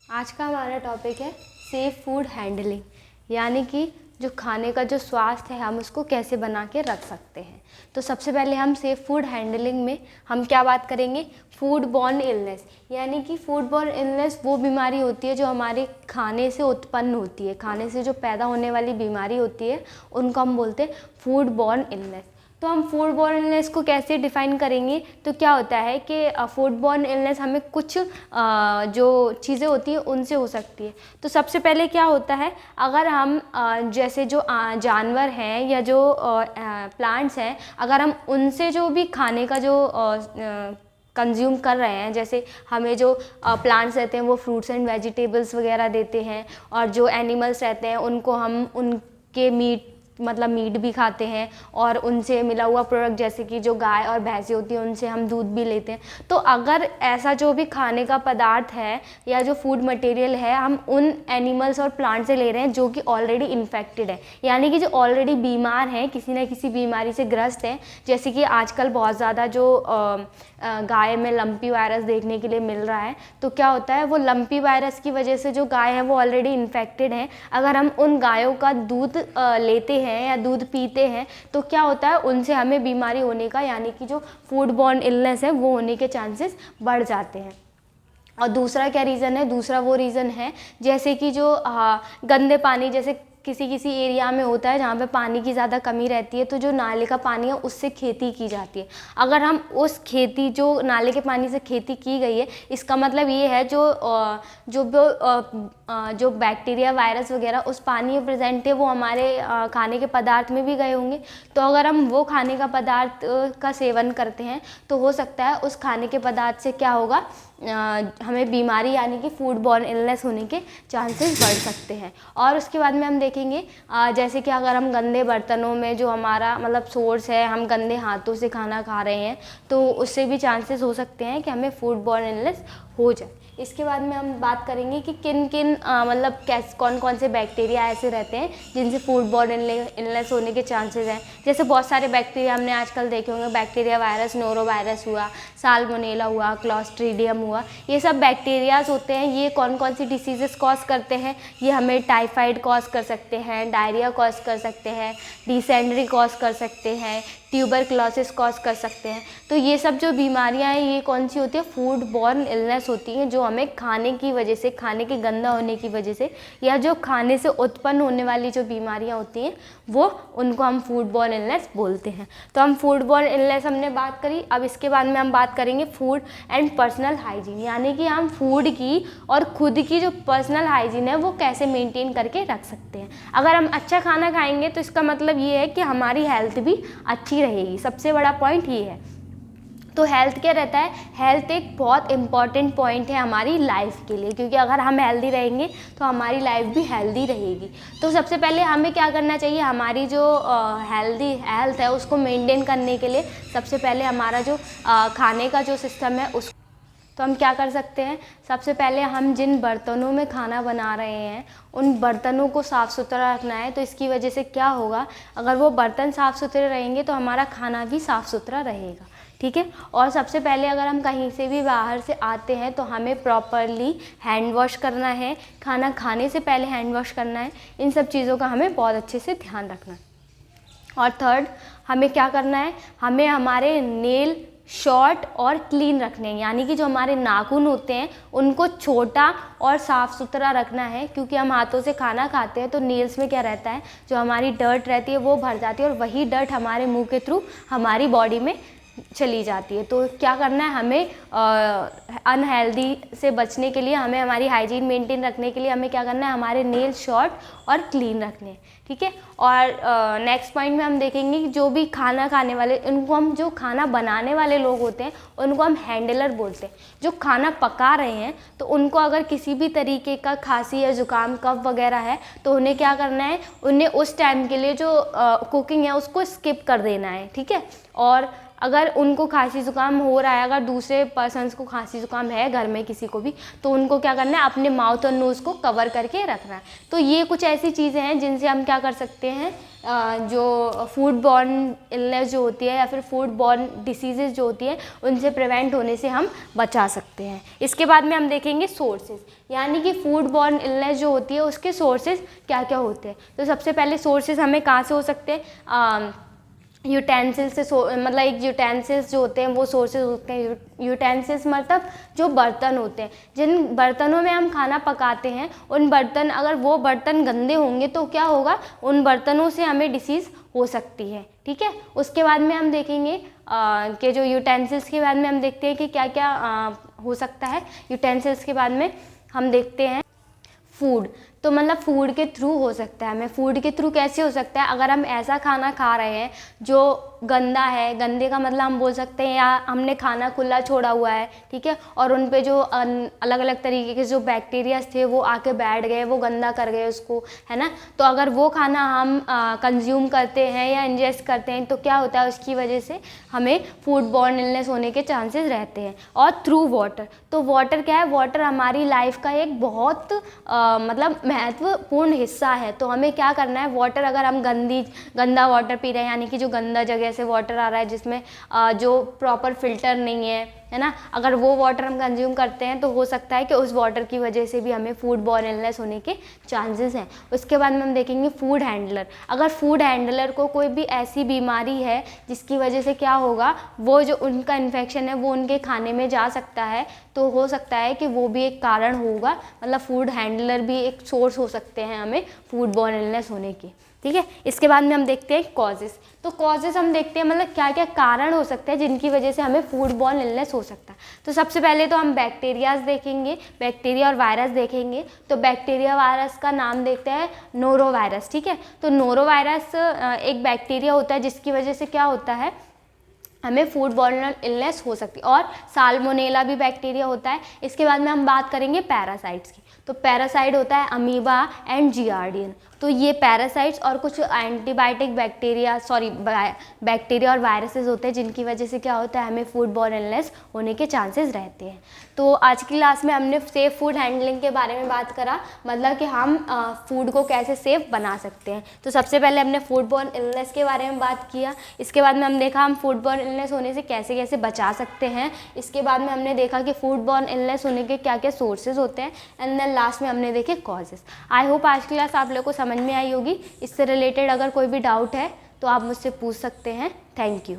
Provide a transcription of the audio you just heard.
आज का हमारा टॉपिक है सेफ फूड हैंडलिंग, यानी कि जो खाने का जो स्वास्थ्य है हम उसको कैसे बना के रख सकते हैं। तो सबसे पहले हम सेफ फूड हैंडलिंग में हम क्या बात करेंगे, फूड बॉर्न इलनेस। यानी कि फूड बॉर्न इलनेस वो बीमारी होती है जो हमारे खाने से उत्पन्न होती है, खाने से जो पैदा होने वाली बीमारी होती है उनको हम बोलते हैं फूड बॉर्न इलनेस। तो हम फूड बॉर्न इलनेस को कैसे डिफ़ाइन करेंगे, तो क्या होता है कि फूड बॉर्न इलनेस हमें कुछ जो चीज़ें होती हैं उनसे हो सकती है। तो सबसे पहले क्या होता है, अगर हम जैसे जो जानवर हैं या जो प्लांट्स हैं, अगर हम उनसे जो भी खाने का जो कंज्यूम कर रहे हैं, जैसे हमें जो प्लांट्स रहते हैं वो फ्रूट्स एंड वेजिटेबल्स वगैरह देते हैं, और जो एनिमल्स रहते हैं उनको हम उनके मीट भी खाते हैं, और उनसे मिला हुआ प्रोडक्ट जैसे कि जो गाय और भैंसें होती हैं उनसे हम दूध भी लेते हैं। तो अगर ऐसा जो भी खाने का पदार्थ है या जो फूड मटेरियल है हम उन एनिमल्स और प्लांट से ले रहे हैं जो कि ऑलरेडी इन्फेक्टेड है, यानी कि जो ऑलरेडी बीमार हैं, किसी न किसी बीमारी से ग्रस्त हैं, जैसे कि आजकल बहुत ज़्यादा जो गाय में लंपी वायरस देखने के लिए मिल रहा है, तो क्या होता है वो लंपी वायरस की वजह से जो गाय है वो ऑलरेडी इन्फेक्टेड है, अगर हम उन गायों का दूध लेते हैं या दूध पीते हैं तो क्या होता है उनसे हमें बीमारी होने का, यानी कि जो फूड बॉर्न इलनेस है वो होने के चांसेस बढ़ जाते हैं। और दूसरा क्या रीज़न है, दूसरा वो रीज़न है जैसे कि जो गंदे पानी, जैसे किसी किसी एरिया में होता है जहाँ पे पानी की ज़्यादा कमी रहती है, तो जो नाले का पानी है उससे खेती की जाती है। अगर हम उस खेती जो नाले के पानी से खेती की गई है, इसका मतलब ये है जो बैक्टीरिया वायरस वगैरह उस पानी में प्रेजेंट है वो हमारे खाने के पदार्थ में भी गए होंगे। तो अगर हम वो खाने का पदार्थ का सेवन करते हैं तो हो सकता है उस खाने के पदार्थ से क्या होगा, हमें बीमारी यानी कि फूड बॉर्न इलनेस होने के चांसेस बढ़ सकते हैं। और उसके बाद में हम देखेंगे जैसे कि अगर हम गंदे बर्तनों में जो हमारा मतलब सोर्स है, हम गंदे हाथों से खाना खा रहे हैं तो उससे भी चांसेस हो सकते हैं कि हमें फूड बॉर्न इलनेस हो जाए। इसके बाद में हम बात करेंगे कि किन किन मतलब कौन कौन से बैक्टीरिया ऐसे रहते हैं जिनसे फूड बॉर्न इलनेस होने के चांसेस हैं। जैसे बहुत सारे बैक्टीरिया हमने आजकल देखे होंगे, बैक्टीरिया वायरस, नोरो वायरस हुआ, साल्मोनेला हुआ, क्लॉस्ट्रीडियम हुआ, ये सब बैक्टीरियाज होते हैं। ये कौन कौन सी डिसीजेस कॉज करते हैं, ये हमें टाइफाइड कॉज कर सकते हैं, डायरिया कॉज कर सकते हैं, डिसेंट्री कॉज कर सकते हैं, ट्यूबरक्लोसिस कॉज कर सकते हैं। तो ये सब जो बीमारियां हैं ये कौन सी होती है, फूड बॉर्न इलनेस होती हैं, जो हमें खाने की वजह से, खाने के गंदा होने की वजह से, या जो खाने से उत्पन्न होने वाली जो बीमारियां होती हैं वो उनको हम फूड बॉर्न इलनेस बोलते हैं। तो हम फूड बॉर्न इलनेस हमने बात करी। अब इसके बाद में हम बात करेंगे फूड एंड पर्सनल हाइजीन, यानी कि हम फूड की और खुद की जो पर्सनल हाइजीन है वो कैसे मेंटेन करके रख सकते हैं। अगर हम अच्छा खाना खाएंगे तो इसका मतलब ये है कि हमारी हेल्थ भी अच्छी रहेगी, सबसे बड़ा पॉइंट ये है। तो हेल्थ क्या रहता है, हेल्थ एक बहुत इंपॉर्टेंट पॉइंट है हमारी लाइफ के लिए, क्योंकि अगर हम हेल्दी रहेंगे तो हमारी लाइफ भी हेल्दी रहेगी। तो सबसे पहले हमें क्या करना चाहिए, हमारी जो हेल्थ है उसको मेंटेन करने के लिए सबसे पहले हमारा जो खाने का जो सिस्टम है उस तो हम क्या कर सकते हैं, सबसे पहले हम जिन बर्तनों में खाना बना रहे हैं उन बर्तनों को साफ़ सुथरा रखना है। तो इसकी वजह से क्या होगा, अगर वो बर्तन साफ़ सुथरे रहेंगे तो हमारा खाना भी साफ़ सुथरा रहेगा, ठीक है। और सबसे पहले अगर हम कहीं से भी बाहर से आते हैं तो हमें प्रॉपरली हैंड वॉश करना है, खाना खाने से पहले हैंड वॉश करना है। इन सब चीज़ों का हमें बहुत अच्छे से ध्यान रखना है। और थर्ड, हमें क्या करना है, हमें हमारे नेल शॉर्ट और क्लीन रखने हैं, यानी कि जो हमारे नाखून होते हैं उनको छोटा और साफ़ सुथरा रखना है, क्योंकि हम हाथों से खाना खाते हैं तो नेल्स में क्या रहता है, जो हमारी डर्ट रहती है वो भर जाती है और वही डर्ट हमारे मुंह के थ्रू हमारी बॉडी में चली जाती है। तो क्या करना है, हमें अनहेल्दी से बचने के लिए, हमें हमारी हाइजीन मेंटेन रखने के लिए हमें क्या करना है, हमारे नेल शॉर्ट और क्लीन रखने हैं, ठीक है। और नेक्स्ट पॉइंट में हम देखेंगे कि जो भी खाना खाने वाले, उनको हम, जो खाना बनाने वाले लोग होते हैं उनको हम हैंडलर बोलते हैं। जो खाना पका रहे हैं तो उनको अगर किसी भी तरीके का खांसी या ज़ुकाम, कफ वगैरह है तो उन्हें क्या करना है, उन्हें उस टाइम के लिए जो कुकिंग है उसको स्किप कर देना है, ठीक है। और अगर उनको खांसी ज़ुकाम हो रहा है, अगर दूसरे पर्सन्स को खांसी ज़ुकाम है घर में किसी को भी, तो उनको क्या करना है, अपने माउथ और नोज़ को कवर करके रखना है। तो ये कुछ ऐसी चीज़ें हैं जिनसे हम क्या कर सकते हैं, जो फूड बॉर्न इलनेस जो होती है या फिर फूड बॉर्न डिसीज़ेज़ जो होती है उनसे प्रिवेंट होने से हम बचा सकते हैं। इसके बाद में हम देखेंगे सोर्सेज, यानी कि फूड बॉर्न इलनेस जो होती है उसके सोर्सेज क्या क्या होते हैं। तो सबसे पहले सोर्सेज हमें कहाँ से हो सकते हैं, यूटेंसिल्स से, मतलब एक यूटेंसिल्स जो होते हैं वो सोर्सेज होते हैं। यूटेंसिल्स मतलब जो बर्तन होते हैं, जिन बर्तनों में हम खाना पकाते हैं, उन बर्तन, अगर वो बर्तन गंदे होंगे तो क्या होगा, उन बर्तनों से हमें डिसीज़ हो सकती है। ठीक है, उसके बाद में हम देखेंगे कि जो यूटेंसिल्स के बाद में हम देखते हैं कि क्या क्या हो सकता है। यूटेंसिल्स के बाद में हम देखते हैं फूड, तो मतलब फूड के थ्रू हो सकता है। हमें फूड के थ्रू कैसे हो सकता है, अगर हम ऐसा खाना खा रहे हैं जो गंदा है, गंदे का मतलब हम बोल सकते हैं, या हमने खाना खुला छोड़ा हुआ है, ठीक है, और उन पे जो अलग अलग तरीके के जो बैक्टीरियाज थे वो आके बैठ गए, वो गंदा कर गए उसको, है ना। तो अगर वो खाना हम कंज्यूम करते हैं या इंजेस्ट करते हैं तो क्या होता है, उसकी वजह से हमें फूड बॉर्न इलनेस होने के चांसेस रहते हैं। और थ्रू वाटर, तो वाटर क्या है, वाटर हमारी लाइफ का एक बहुत मतलब महत्वपूर्ण हिस्सा है। तो हमें क्या करना है, वाटर अगर हम गंदा वाटर पी रहे हैं, यानी कि जो गंदा जगह से वाटर आ रहा है जिसमें जो प्रॉपर फिल्टर नहीं है ना, अगर वो वाटर हम कंज्यूम करते हैं तो हो सकता है कि उस वाटर की वजह से भी हमें फूड बॉर्न इलनेस होने के चांसेस हैं। उसके बाद में हम देखेंगे फूड हैंडलर। अगर फूड हैंडलर को कोई भी ऐसी बीमारी है जिसकी वजह से क्या होगा, वो जो उनका इन्फेक्शन है वो उनके खाने में जा सकता है, तो हो सकता है कि वो भी एक कारण होगा, मतलब फूड हैंडलर भी एक सोर्स हो सकते हैं हमें फूड बॉर्न इलनेस होने के। ठीक है, इसके बाद में हम देखते हैं कॉजेस। तो कॉजेस हम देखते हैं मतलब क्या क्या कारण हो सकते हैं जिनकी वजह से हमें फूड बॉर्न इलनेस हो सकता है। तो सबसे पहले तो हम बैक्टीरियाज देखेंगे, बैक्टीरिया और वायरस देखेंगे। तो बैक्टीरिया वायरस का नाम देखते हैं नोरो वायरस। ठीक है, तो नोरो वायरस एक बैक्टीरिया होता है जिसकी वजह से क्या होता है, हमें फूड बॉर्न इलनेस हो सकती है। और साल्मोनेला भी बैक्टीरिया होता है। इसके बाद में हम बात करेंगे पैरासाइट्स की। तो पैरासाइट होता है अमीबा एंड जियार्डियन। तो ये पैरासाइट्स और कुछ एंटीबायोटिक बैक्टीरिया और वायरसेस होते हैं जिनकी वजह से क्या होता है, हमें फूड बॉर्न इलनेस होने के चांसेस रहते हैं। तो आज की क्लास में हमने सेफ़ फूड हैंडलिंग के बारे में बात करा, मतलब कि हम फूड को कैसे सेफ़ बना सकते हैं। तो सबसे पहले हमने फूड बॉर्न इलनेस के बारे में बात किया। इसके बाद में हम देखा हम फूड बॉर्न इलनेस होने से कैसे कैसे बचा सकते हैं। इसके बाद में हमने देखा कि फूड बॉर्न इलनेस होने के क्या क्या सोर्सेज होते हैं, एंड देन लास्ट में हमने देखे कॉजेस। आई होप आज की क्लास आप लोग को समझ में आई होगी। इससे रिलेटेड अगर कोई भी डाउट है तो आप मुझसे पूछ सकते हैं। Thank you.